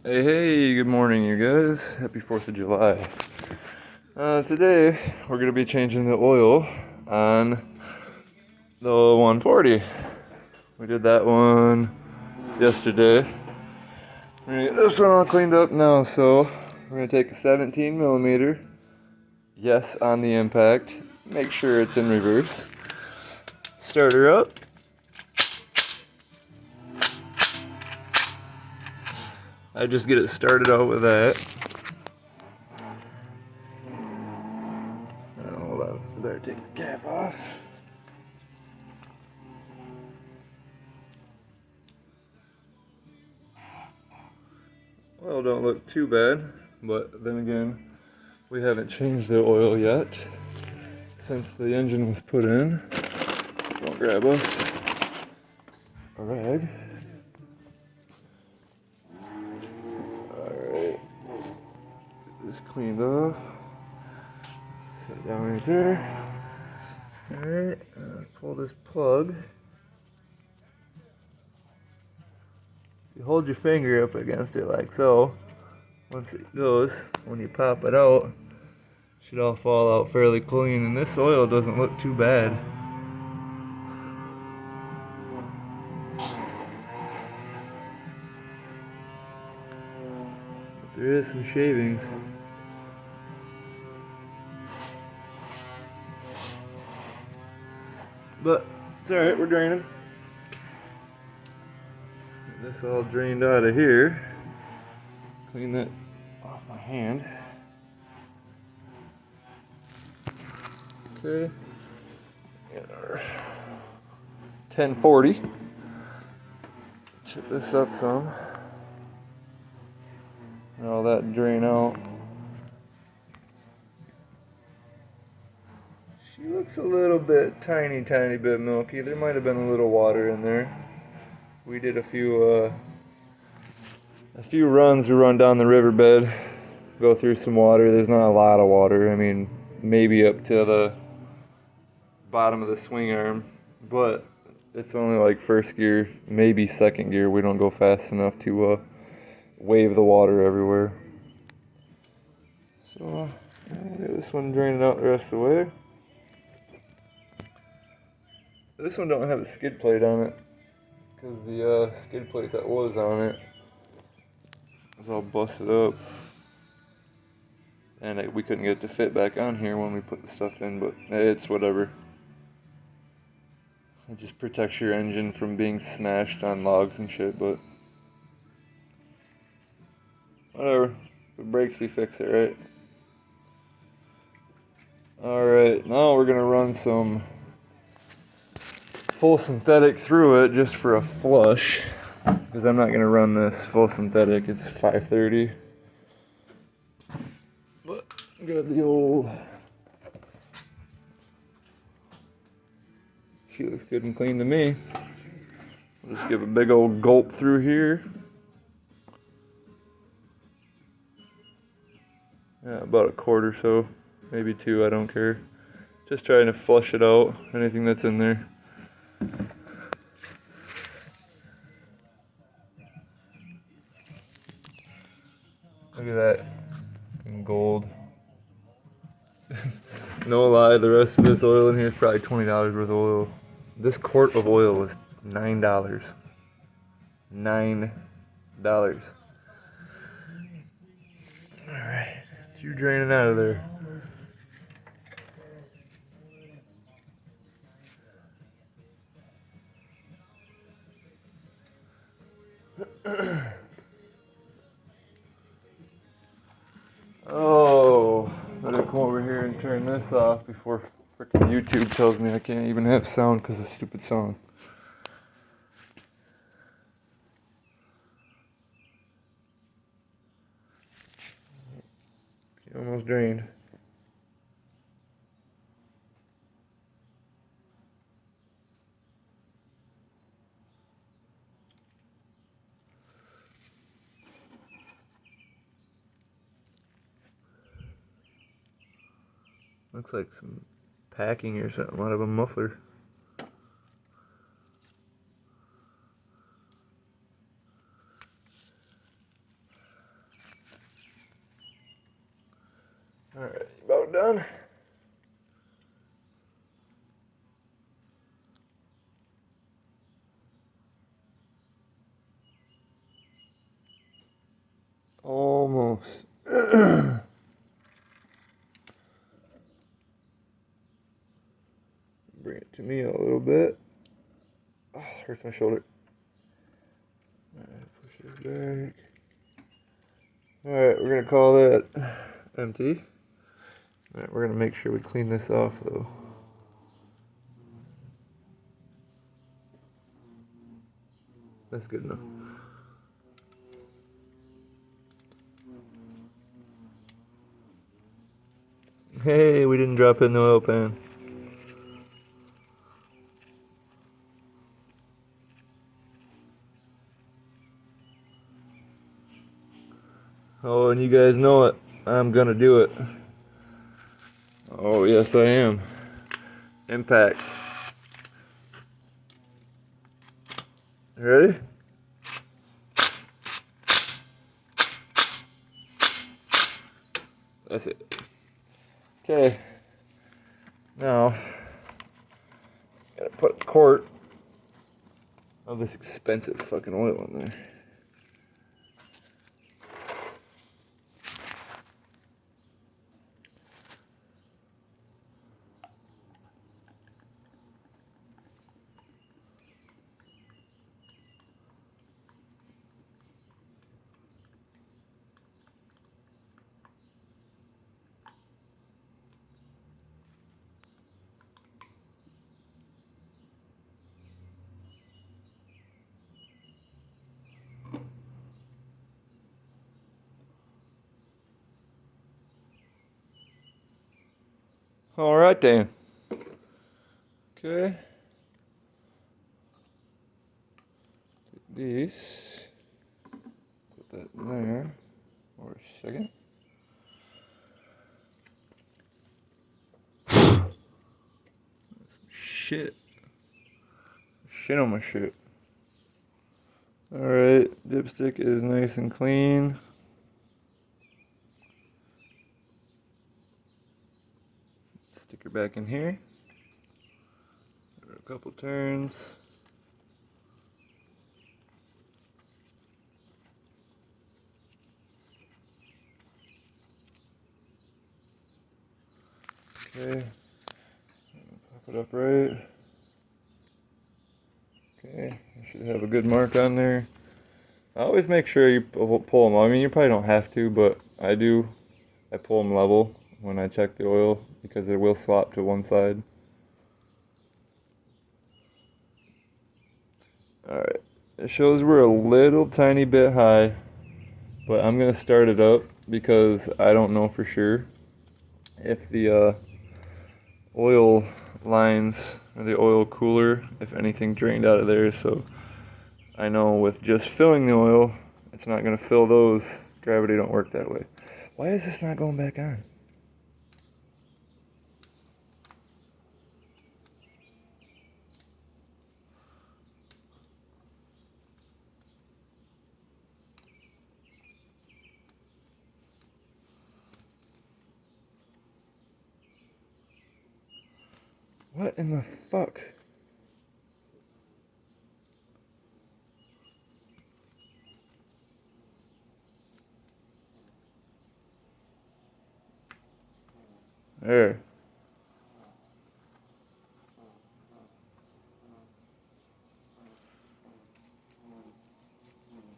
Hey, good morning, you guys. Happy 4th of July. Today, we're going to be changing the oil on the 140. We did that one yesterday. We're going to get this one all cleaned up now, so we're going to take a 17 millimeter. Yes, on the impact. Make sure it's in reverse. Start her up. I just get it started out with that. Hold on, I better take the cap off. Oil don't look too bad, but then again, we haven't changed the oil yet since the engine was put in. Don't grab us a rag. Alright, get this cleaned off. Set it down right there. Alright, pull this plug. You hold your finger up against it like so. Once it goes, when you pop it out, it should all fall out fairly clean, and this oil doesn't look too bad. But there is some shavings. But it's alright, we're draining. Get this all drained out of here. Clean that off my hand. Okay. Get our 1040. Chip this up some. And all that drain out. She looks a little bit, tiny bit milky. There might have been a little water in there. We did a few runs to run down the riverbed, go through some water. There's not a lot of water. I mean, maybe up to the bottom of the swing arm, but it's only like first gear, maybe second gear. We don't go fast enough to wave the water everywhere. So get this one draining out the rest of the way. This one don't have a skid plate on it because the skid plate that was on it was all busted up, and we couldn't get it to fit back on here when we put the stuff in, but it's whatever. It just protects your engine from being smashed on logs and shit, but whatever. If it breaks, we fix it, right? Alright, now we're gonna run some full synthetic through it just for a flush, because I'm not gonna run this full synthetic. It's 530. But got the old. She looks good and clean to me. We'll just give a big old gulp through here. Yeah, about a quart or so, maybe 2, I don't care. Just trying to flush it out, anything that's in there. Look at that, gold. No lie, the rest of this oil in here is probably $20 worth of oil. This quart of oil was $9. $9. Alright, you draining out of there. Oh, better come over here and turn this off before frickin' YouTube tells me I can't even have sound because of a stupid song. She almost drained. Looks like some packing or something out of a muffler. about done. Almost. Bring it to me a little bit. Oh, hurts my shoulder. Alright, push it back. Alright, we're gonna call that empty. Alright, we're gonna make sure we clean this off though. That's good enough. Hey, we didn't drop it in the oil pan. Oh, and you guys know it. I'm gonna do it. Oh, yes, I am. Impact. Ready? That's it. Okay. Now, gotta put a quart of this expensive fucking oil in there. All right, then. Okay. Take these. Put that in there for a second. Shit. Shit on my shit. Alright, dipstick is nice and clean. Stick her back in here. Give her a couple turns. Okay. Pop it up right. Okay, you should have a good mark on there. I always make sure you pull them. I mean, you probably don't have to, but I do. I pull them level when I check the oil because it will slop to one side. Alright, it shows we're a little tiny bit high, but I'm going to start it up because I don't know for sure if the oil lines or the oil cooler, if anything drained out of there. So I know with just filling the oil, it's not going to fill those. Gravity don't work that way. Why is this not going back on? What in the fuck? There.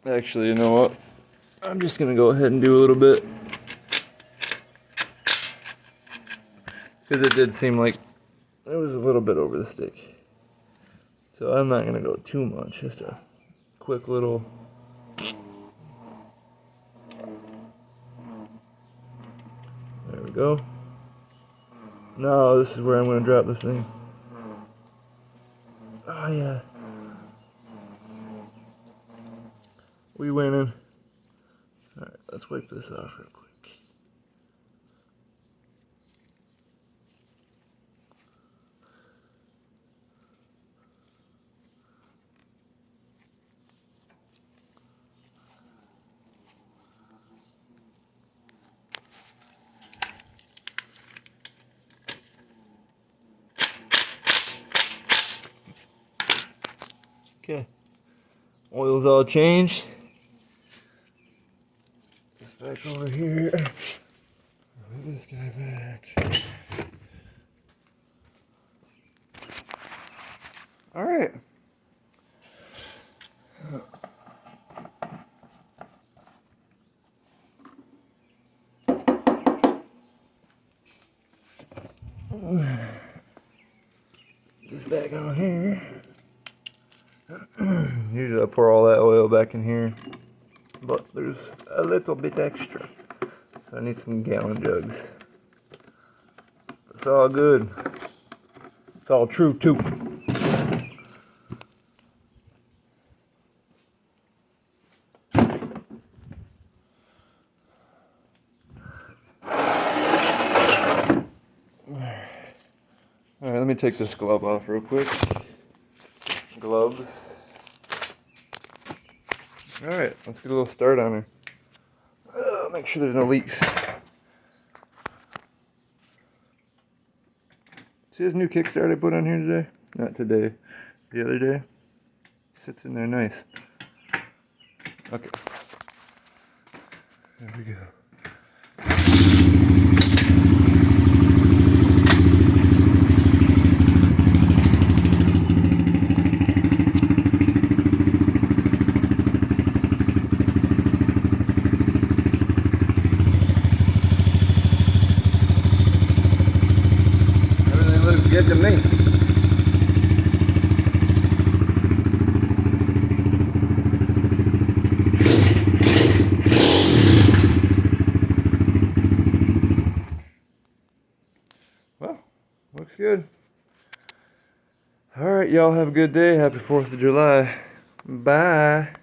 Actually, you know what? I'm just gonna go ahead and do a little bit. Because it did seem like it was a little bit over the stick. So I'm not gonna go too much, just a quick little. There we go. Now this is where I'm gonna drop this thing. Oh yeah. We winning. Alright, let's wipe this off real quick. Oil's all changed. This back over here. Put this guy back. All right. This back on here. Usually I pour all that oil back in here, but there's a little bit extra, so I need some gallon jugs. It's all good. It's all true too. Alright, let me take this glove off real quick. Gloves. Alright, let's get a little start on her. Make sure there's no leaks. See this new kickstart I put on here today? Not today. The other day. Sits in there nice. Okay. There we go. Looks good to me. Well, looks good. All right, y'all have a good day. Happy 4th of July. Bye.